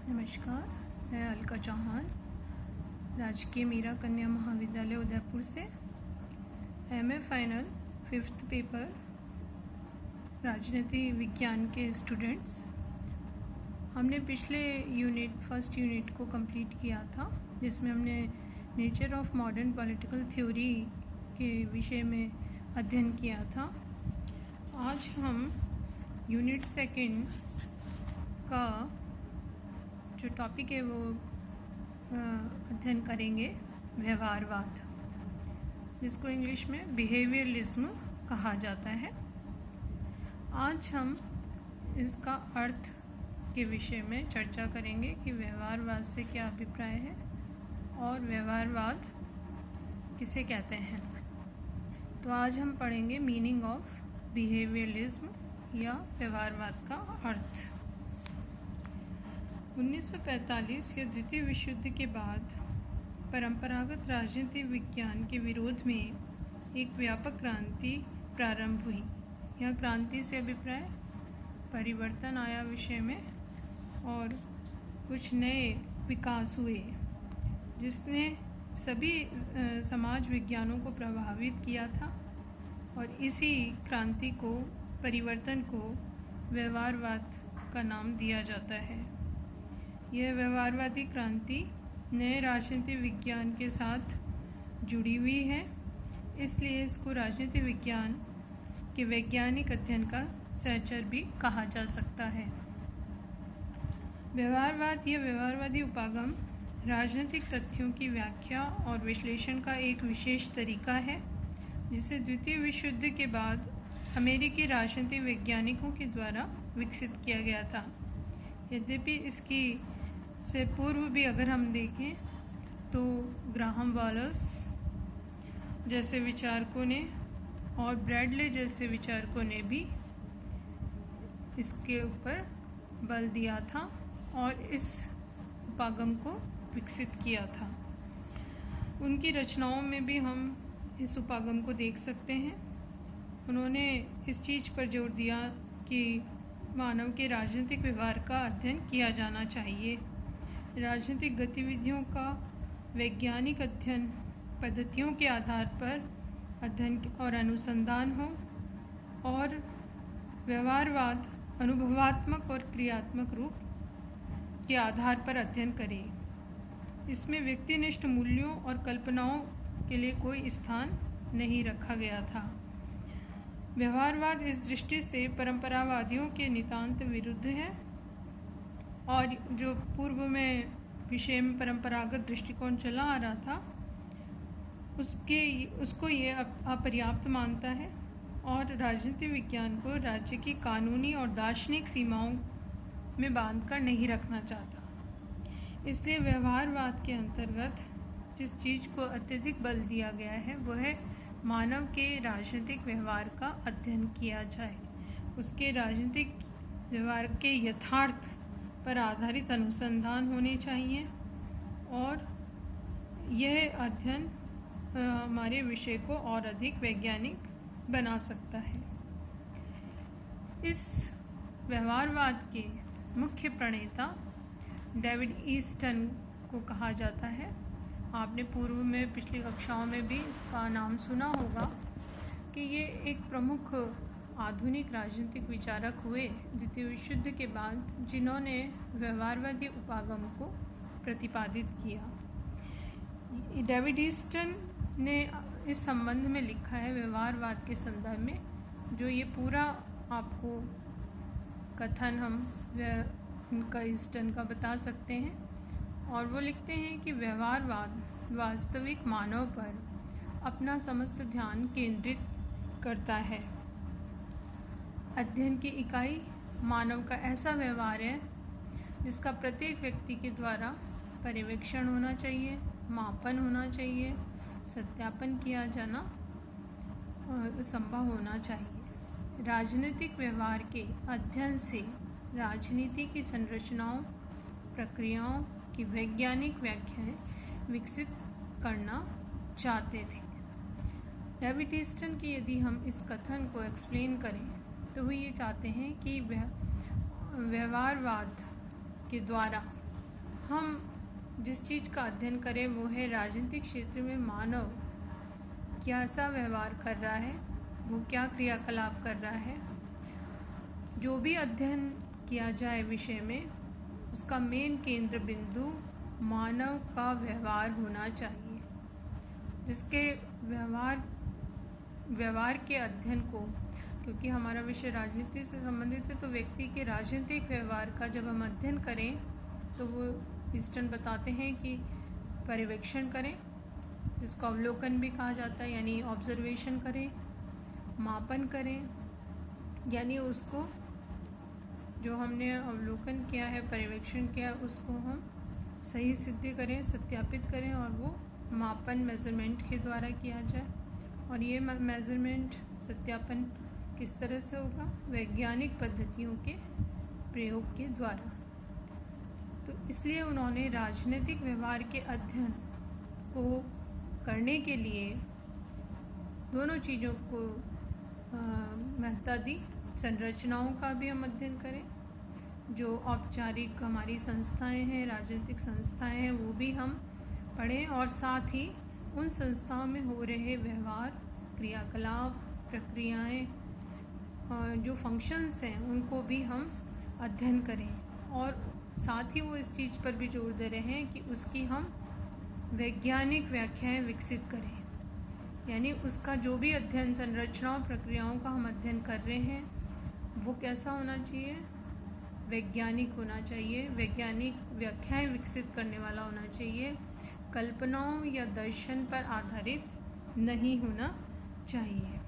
नमस्कार, मैं अलका चौहान राजकीय मीरा कन्या महाविद्यालय उदयपुर से एमए फाइनल 5th पेपर राजनीति विज्ञान के स्टूडेंट्स। हमने पिछले फर्स्ट यूनिट को कंप्लीट किया था, जिसमें हमने nature of modern political theory के विषय में अध्ययन किया था। आज हम यूनिट 2 का जो टॉपिक है वो अध्ययन करेंगे, व्यवहारवाद, जिसको इंग्लिश में बिहेवियरलिज्म कहा जाता है। आज हम इसका अर्थ के विषय में चर्चा करेंगे कि व्यवहारवाद से क्या अभिप्राय है और व्यवहारवाद किसे कहते हैं। तो आज हम पढ़ेंगे मीनिंग ऑफ बिहेवियरलिज्म या व्यवहारवाद का अर्थ। 1945 या द्वितीय विश्व युद्ध के बाद परंपरागत राजनीति विज्ञान के विरोध में एक व्यापक क्रांति प्रारंभ हुई। यह क्रांति से अभिप्राय परिवर्तन आया विषय में और कुछ नए विकास हुए, जिसने सभी समाज विज्ञानों को प्रभावित किया था। और इसी क्रांति को, परिवर्तन को व्यवहारवाद का नाम दिया जाता है। यह व्यवहारवादी क्रांति नए राजनीति विज्ञान के साथ जुड़ी हुई है, इसलिए इसको राजनीति विज्ञान के वैज्ञानिक अध्ययन का सहचर भी कहा जा सकता है। व्यवहारवाद या व्यवहारवादी उपागम राजनीतिक तथ्यों की व्याख्या और विश्लेषण का एक विशेष तरीका है, जिसे द्वितीय विश्व युद्ध के बाद अमेरिकी राजनीति वैज्ञानिकों के द्वारा विकसित किया गया था। यद्यपि इसकी से पूर्व भी अगर हम देखें तो ग्राहम वालस जैसे विचारकों ने और ब्रैडले जैसे विचारकों ने भी इसके ऊपर बल दिया था और इस उपागम को विकसित किया था। उनकी रचनाओं में भी हम इस उपागम को देख सकते हैं। उन्होंने इस चीज़ पर जोर दिया कि मानव के राजनीतिक व्यवहार का अध्ययन किया जाना चाहिए। राजनीतिक गतिविधियों का वैज्ञानिक अध्ययन पद्धतियों के आधार पर अध्ययन और अनुसंधान हो, और व्यवहारवाद अनुभवात्मक और क्रियात्मक रूप के आधार पर अध्ययन करे। इसमें व्यक्तिनिष्ठ मूल्यों और कल्पनाओं के लिए कोई स्थान नहीं रखा गया था। व्यवहारवाद इस दृष्टि से परंपरावादियों के नितांत विरुद्ध है, और जो पूर्व में विषय में परंपरागत दृष्टिकोण चला आ रहा था उसको ये अपर्याप्त मानता है और राजनीति विज्ञान को राज्य की कानूनी और दार्शनिक सीमाओं में बांधकर नहीं रखना चाहता। इसलिए व्यवहारवाद के अंतर्गत जिस चीज़ को अत्यधिक बल दिया गया है वह है मानव के राजनीतिक व्यवहार का अध्ययन किया जाए, उसके राजनीतिक व्यवहार के यथार्थ पर आधारित अनुसंधान होने चाहिए, और यह अध्ययन हमारे विषय को और अधिक वैज्ञानिक बना सकता है। इस व्यवहारवाद के मुख्य प्रणेता डेविड ईस्टन को कहा जाता है। आपने पूर्व में पिछली कक्षाओं में भी इसका नाम सुना होगा कि ये एक प्रमुख आधुनिक राजनीतिक विचारक हुए द्वितीय विश्व युद्ध के बाद, जिन्होंने व्यवहारवादी उपागम को प्रतिपादित किया। डेविड ईस्टन ने इस संबंध में लिखा है व्यवहारवाद के संदर्भ में, जो ये पूरा आपको कथन हम इनका ईस्टन का बता सकते हैं। और वो लिखते हैं कि व्यवहारवाद वास्तविक मानव पर अपना समस्त ध्यान केंद्रित करता है। अध्ययन की इकाई मानव का ऐसा व्यवहार है जिसका प्रत्येक व्यक्ति के द्वारा पर्यवेक्षण होना चाहिए, मापन होना चाहिए, सत्यापन किया जाना संभव होना चाहिए। राजनीतिक व्यवहार के अध्ययन से राजनीति की संरचनाओं, प्रक्रियाओं की वैज्ञानिक व्याख्याएं विकसित करना चाहते थे। डेविड ईस्टन की यदि हम इस कथन को एक्सप्लेन करें तो वो ये चाहते हैं कि व्यवहारवाद के द्वारा हम जिस चीज़ का अध्ययन करें वो है राजनीतिक क्षेत्र में मानव कैसा व्यवहार कर रहा है, वो क्या क्रियाकलाप कर रहा है। जो भी अध्ययन किया जाए विषय में, उसका मेन केंद्र बिंदु मानव का व्यवहार होना चाहिए, जिसके व्यवहार के अध्ययन को, क्योंकि हमारा विषय राजनीति से संबंधित है, तो व्यक्ति के राजनीतिक व्यवहार का जब हम अध्ययन करें तो वो ईस्टर्न बताते हैं कि पर्यवेक्षण करें, जिसको अवलोकन भी कहा जाता है, यानी ऑब्जर्वेशन करें, मापन करें, यानी उसको जो हमने अवलोकन किया है, पर्यवेक्षण किया है, उसको हम सही सिद्ध करें, सत्यापित करें, और वो मापन मेज़रमेंट के द्वारा किया जाए। और ये मेज़रमेंट सत्यापन किस तरह से होगा? वैज्ञानिक पद्धतियों के प्रयोग के द्वारा। तो इसलिए उन्होंने राजनीतिक व्यवहार के अध्ययन को करने के लिए दोनों चीज़ों को महत्ता दी। संरचनाओं का भी हम अध्ययन करें, जो औपचारिक हमारी संस्थाएं हैं, राजनीतिक संस्थाएं हैं, वो भी हम पढ़ें, और साथ ही उन संस्थाओं में हो रहे व्यवहार, क्रियाकलाप, प्रक्रियाएं, जो फंक्शंस हैं, उनको भी हम अध्ययन करें। और साथ ही वो इस चीज़ पर भी जोर दे रहे हैं कि उसकी हम वैज्ञानिक व्याख्याएं विकसित करें, यानी उसका जो भी अध्ययन, संरचनाओं, प्रक्रियाओं का हम अध्ययन कर रहे हैं, वो कैसा होना चाहिए? वैज्ञानिक होना चाहिए, वैज्ञानिक व्याख्याएं विकसित करने वाला होना चाहिए, कल्पनाओं या दर्शन पर आधारित नहीं होना चाहिए।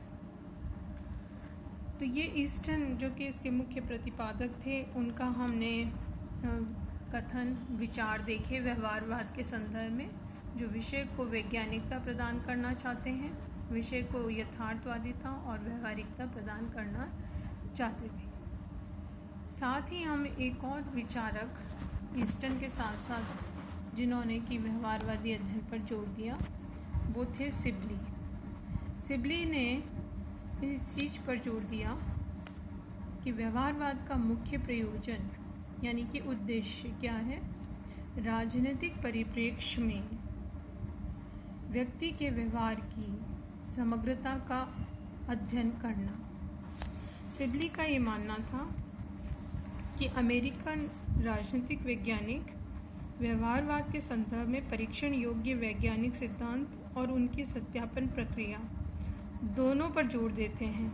तो ये ईस्टर्न, जो कि इसके मुख्य प्रतिपादक थे, उनका हमने कथन, विचार देखे व्यवहारवाद के संदर्भ में, जो विषय को वैज्ञानिकता प्रदान करना चाहते हैं, विषय को यथार्थवादिता और व्यवहारिकता प्रदान करना चाहते थे। साथ ही हम एक और विचारक ईस्टर्न के साथ साथ जिन्होंने कि व्यवहारवादी अध्ययन पर जोर दिया, वो थे सिबली। सिबली ने इस चीज़ पर जोर दिया कि व्यवहारवाद का मुख्य प्रयोजन, यानी कि उद्देश्य क्या है? राजनीतिक परिप्रेक्ष्य में व्यक्ति के व्यवहार की समग्रता का अध्ययन करना। सिबली का ये मानना था कि अमेरिकन राजनीतिक वैज्ञानिक व्यवहारवाद के संदर्भ में परीक्षण योग्य वैज्ञानिक सिद्धांत और उनकी सत्यापन प्रक्रिया दोनों पर जोर देते हैं,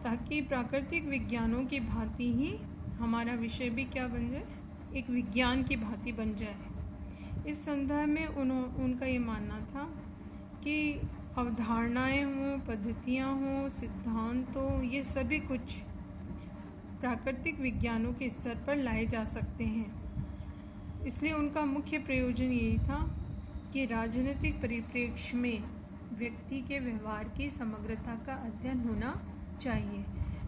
ताकि प्राकृतिक विज्ञानों की भांति ही हमारा विषय भी क्या बन जाए? एक विज्ञान की भांति बन जाए। इस संदर्भ में उनका ये मानना था कि अवधारणाएं हों, पद्धतियां हों, सिद्धांत हो, ये सभी कुछ प्राकृतिक विज्ञानों के स्तर पर लाए जा सकते हैं। इसलिए उनका मुख्य प्रयोजन यही था कि राजनीतिक परिप्रेक्ष्य में व्यक्ति के व्यवहार की समग्रता का अध्ययन होना चाहिए,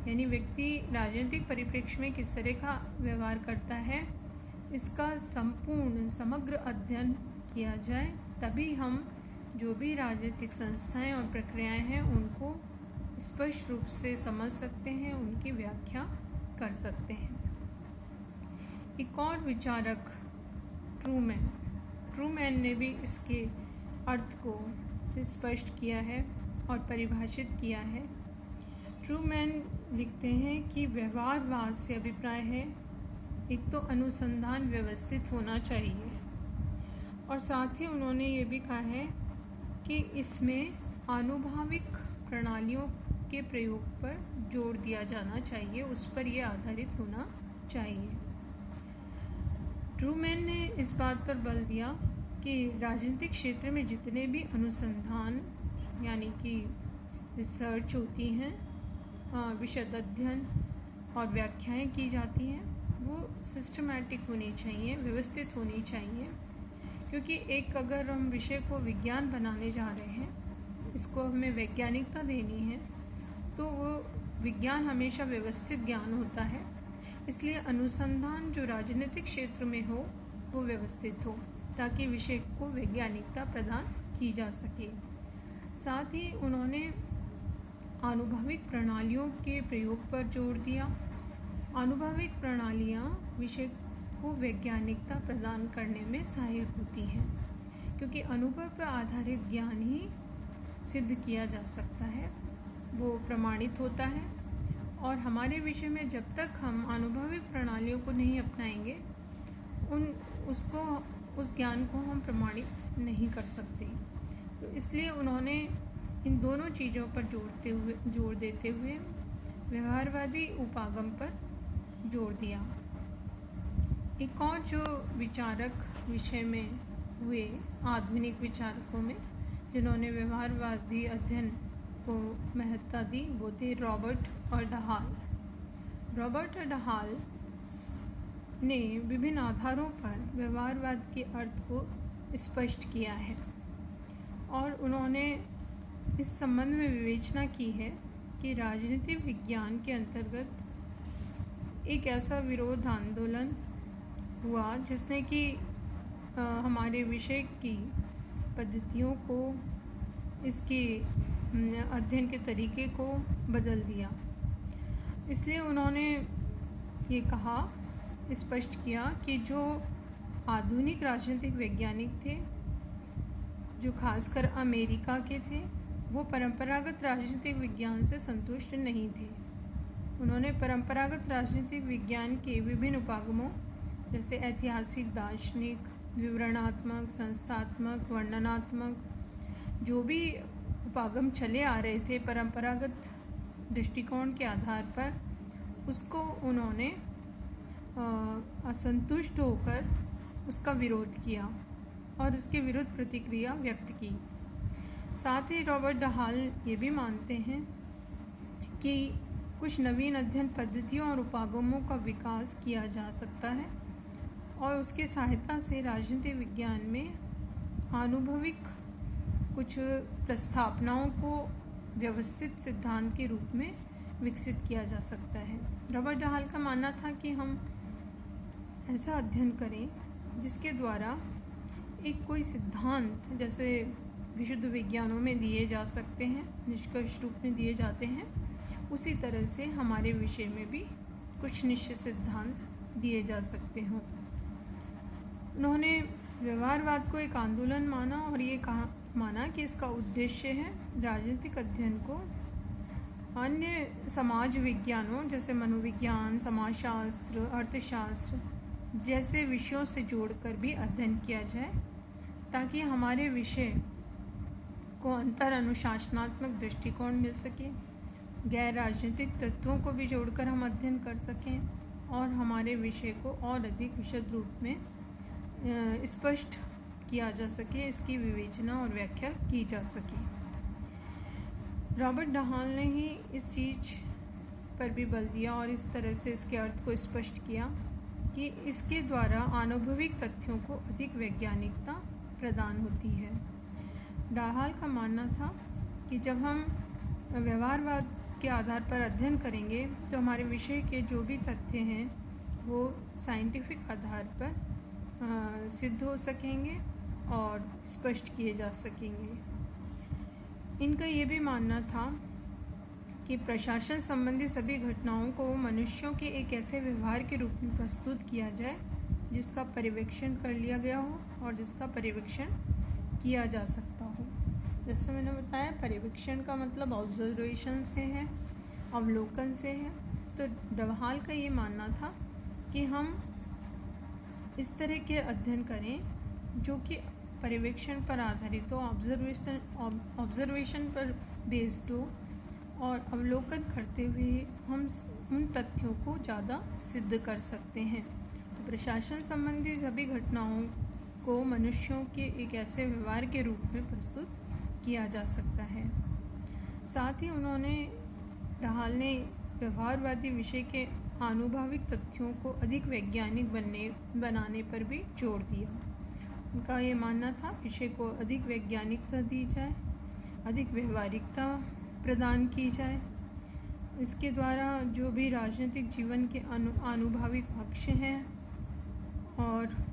यानी व्यक्ति राजनीतिक परिप्रेक्ष्य में किस तरह का व्यवहार करता है, इसका संपूर्ण समग्र अध्ययन किया जाए, तभी हम जो भी राजनीतिक संस्थाएं और प्रक्रियाएं हैं उनको स्पष्ट रूप से समझ सकते हैं, उनकी व्याख्या कर सकते हैं। एक और विचारक ट्रूमैन ने भी इसके अर्थ को स्पष्ट किया है और परिभाषित किया है। ट्रूमैन लिखते हैं कि व्यवहारवाद से अभिप्राय है, एक तो अनुसंधान व्यवस्थित होना चाहिए, और साथ ही उन्होंने ये भी कहा है कि इसमें आनुभाविक प्रणालियों के प्रयोग पर जोर दिया जाना चाहिए, उस पर यह आधारित होना चाहिए। ट्रूमैन ने इस बात पर बल दिया कि राजनीतिक क्षेत्र में जितने भी अनुसंधान, यानी कि रिसर्च होती हैं, विशद अध्ययन और व्याख्याएं की जाती हैं, वो सिस्टमैटिक होनी चाहिए, व्यवस्थित होनी चाहिए, क्योंकि एक अगर हम विषय को विज्ञान बनाने जा रहे हैं, इसको हमें वैज्ञानिकता देनी है, तो वो विज्ञान हमेशा व्यवस्थित ज्ञान होता है। इसलिए अनुसंधान जो राजनीतिक क्षेत्र में हो वो व्यवस्थित हो, ताकि विषय को वैज्ञानिकता प्रदान की जा सके। साथ ही उन्होंने आनुभविक प्रणालियों के प्रयोग पर जोर दिया। आनुभविक प्रणालियाँ विषय को वैज्ञानिकता प्रदान करने में सहायक होती है, क्योंकि अनुभव पर आधारित ज्ञान ही सिद्ध किया जा सकता है, वो प्रमाणित होता है। और हमारे विषय में जब तक हम अनुभविक प्रणालियों को नहीं अपनाएंगे उस ज्ञान को हम प्रमाणित नहीं कर सकते। तो इसलिए उन्होंने इन दोनों चीज़ों पर जोर देते हुए व्यवहारवादी उपागम पर जोर दिया। एक और जो विचारक विषय में हुए आधुनिक विचारकों में जिन्होंने व्यवहारवादी अध्ययन को महत्ता दी वो थे रॉबर्ट और डहाल। रॉबर्ट और डहाल ने विभिन्न आधारों पर व्यवहारवाद के अर्थ को स्पष्ट किया है और उन्होंने इस संबंध में विवेचना की है कि राजनीतिक विज्ञान के अंतर्गत एक ऐसा विरोध आंदोलन हुआ जिसने कि हमारे विषय की पद्धतियों को, इसके अध्ययन के तरीके को बदल दिया। इसलिए उन्होंने ये कहा, स्पष्ट किया कि जो आधुनिक राजनीतिक वैज्ञानिक थे, जो खासकर अमेरिका के थे, वो परंपरागत राजनीतिक विज्ञान से संतुष्ट नहीं थे। उन्होंने परंपरागत राजनीतिक विज्ञान के विभिन्न उपागमों जैसे ऐतिहासिक, दार्शनिक, विवरणात्मक, संस्थात्मक, वर्णनात्मक, जो भी उपागम चले आ रहे थे परंपरागत दृष्टिकोण के आधार पर, उसको उन्होंने असंतुष्ट होकर उसका विरोध किया और उसके विरुद्ध प्रतिक्रिया व्यक्त की। साथ ही रॉबर्ट डहाल ये भी मानते हैं कि कुछ नवीन अध्ययन पद्धतियों और उपागमों का विकास किया जा सकता है और उसकी सहायता से राजनीतिक विज्ञान में आनुभविक कुछ प्रस्थापनाओं को व्यवस्थित सिद्धांत के रूप में विकसित किया जा सकता है। रॉबर्ट डहाल का मानना था कि हम ऐसा अध्ययन करें जिसके द्वारा एक कोई सिद्धांत जैसे विशुद्ध विज्ञानों में दिए जा सकते हैं, निष्कर्ष रूप में दिए जाते हैं, उसी तरह से हमारे विषय में भी कुछ निश्चित सिद्धांत दिए जा सकते हों। उन्होंने व्यवहारवाद को एक आंदोलन माना और ये माना कि इसका उद्देश्य है राजनीतिक अध्ययन को अन्य समाज विज्ञानों जैसे मनोविज्ञान, समाजशास्त्र, अर्थशास्त्र जैसे विषयों से जोड़कर भी अध्ययन किया जाए, ताकि हमारे विषय को अंतर अनुशासनात्मक दृष्टिकोण मिल सके, गैर राजनीतिक तत्वों को भी जोड़कर हम अध्ययन कर सकें और हमारे विषय को और अधिक विशद रूप में स्पष्ट किया जा सके, इसकी विवेचना और व्याख्या की जा सके। रॉबर्ट डहाल ने ही इस चीज़ पर भी बल दिया और इस तरह से इसके अर्थ को स्पष्ट किया कि इसके द्वारा अनुभविक तथ्यों को अधिक वैज्ञानिकता प्रदान होती है। डहाल का मानना था कि जब हम व्यवहारवाद के आधार पर अध्ययन करेंगे तो हमारे विषय के जो भी तथ्य हैं वो साइंटिफिक आधार पर सिद्ध हो सकेंगे और स्पष्ट किए जा सकेंगे। इनका ये भी मानना था कि प्रशासन संबंधी सभी घटनाओं को मनुष्यों के एक ऐसे व्यवहार के रूप में प्रस्तुत किया जाए जिसका पर्यवेक्षण कर लिया गया हो और जिसका पर्यवेक्षण किया जा सकता हो। जैसे मैंने बताया, पर्यवेक्षण का मतलब ऑब्जर्वेशन से है, अवलोकन से है। तो डहाल का ये मानना था कि हम इस तरह के अध्ययन करें जो कि पर्यवेक्षण पर आधारित हो, ऑब्जर्वेशन पर बेस्ड हो और अवलोकन करते हुए हम उन तथ्यों को ज़्यादा सिद्ध कर सकते हैं। तो प्रशासन संबंधी सभी घटनाओं को मनुष्यों के एक ऐसे व्यवहार के रूप में प्रस्तुत किया जा सकता है। साथ ही डहाल ने व्यवहारवादी विषय के आनुभविक तथ्यों को अधिक वैज्ञानिक बनाने पर भी जोर दिया। उनका ये मानना था विषय को अधिक वैज्ञानिकता दी जाए, अधिक व्यवहारिकता प्रदान की जाए। इसके द्वारा जो भी राजनीतिक जीवन के आनुभविक पक्ष हैं और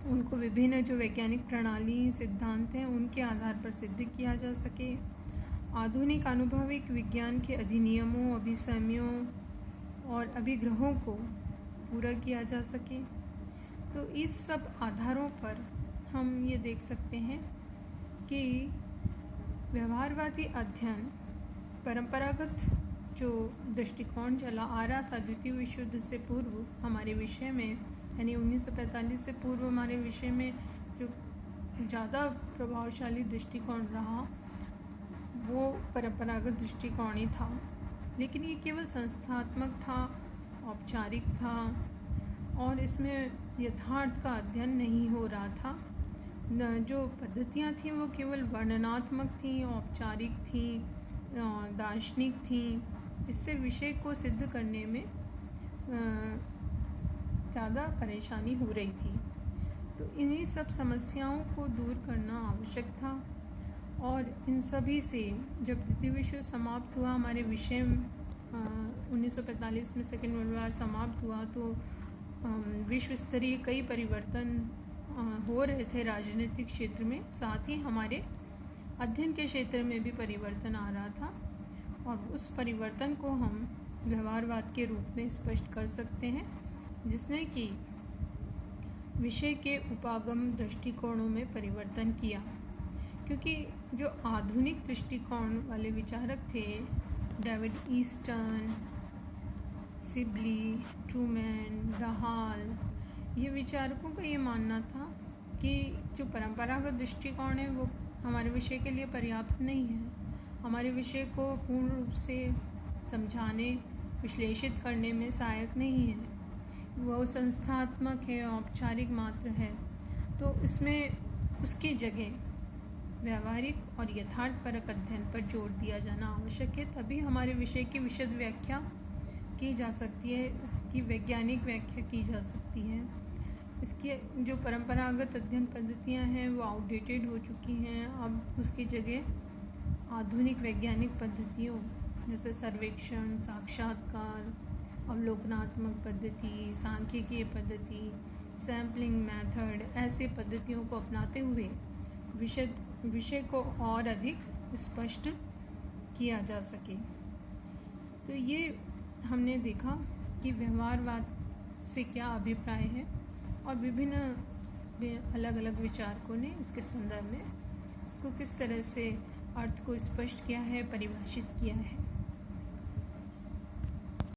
उनको विभिन्न जो वैज्ञानिक प्रणाली सिद्धांत हैं उनके आधार पर सिद्ध किया जा सके। आधुनिक अनुभविक विज्ञान के अधिनियमों, अभिसमयों और अभिग्रहों को पूरा किया जा सके। तो इस सब आधारों पर हम ये देख सकते हैं कि व्यवहारवादी अध्ययन परंपरागत जो दृष्टिकोण चला आ रहा था द्वितीय विश्व युद्ध से पूर्व हमारे विषय में, यानी 1945 से पूर्व हमारे विषय में जो ज़्यादा प्रभावशाली दृष्टिकोण रहा वो परंपरागत दृष्टिकोण ही था। लेकिन ये केवल संस्थात्मक था, औपचारिक था और इसमें यथार्थ का अध्ययन नहीं हो रहा था। जो पद्धतियाँ थीं वो केवल वर्णनात्मक थीं, औपचारिक थीं, दार्शनिक थीं, जिससे विषय को सिद्ध करने में ज़्यादा परेशानी हो रही थी। तो इन्हीं सब समस्याओं को दूर करना आवश्यक था और इन सभी से जब द्वितीय विश्व समाप्त हुआ, हमारे विषय 1945 में सेकेंड वर्ल्ड वॉर समाप्त हुआ, तो विश्व स्तरीय कई परिवर्तन हो रहे थे राजनीतिक क्षेत्र में, साथ ही हमारे अध्ययन के क्षेत्र में भी परिवर्तन आ रहा था और उस परिवर्तन को हम व्यवहारवाद के रूप में स्पष्ट कर सकते हैं, जिसने कि विषय के उपागम दृष्टिकोणों में परिवर्तन किया। क्योंकि जो आधुनिक दृष्टिकोण वाले विचारक थे, David Easton, Sibley, Trueman, Dahal, ये विचारकों का ये मानना था कि जो परंपरागत दृष्टिकोण है वो हमारे विषय के लिए पर्याप्त नहीं है, हमारे विषय को पूर्ण रूप से समझाने, विश्लेषित करने में सहायक नहीं है, वो संस्थात्मक है, औपचारिक मात्र है। तो इसमें उसकी जगह व्यावहारिक और यथार्थपरक अध्ययन पर जोर दिया जाना आवश्यक है, तभी हमारे विषय की विशद व्याख्या की जा सकती है, इसकी वैज्ञानिक व्याख्या की जा सकती है। इसकी जो परंपरागत अध्ययन पद्धतियां हैं वो आउटडेटेड हो चुकी हैं। अब उसकी जगह आधुनिक वैज्ञानिक पद्धतियों जैसे सर्वेक्षण, साक्षात्कार, अवलोकनात्मक पद्धति, सांख्यिकीय पद्धति, सैम्पलिंग मेथड, ऐसे पद्धतियों को अपनाते हुए विषय को और अधिक स्पष्ट किया जा सके। तो ये हमने देखा कि व्यवहारवाद से क्या अभिप्राय है और विभिन्न अलग अलग विचारकों ने इसके संदर्भ में इसको किस तरह से अर्थ को स्पष्ट किया है, परिभाषित किया है।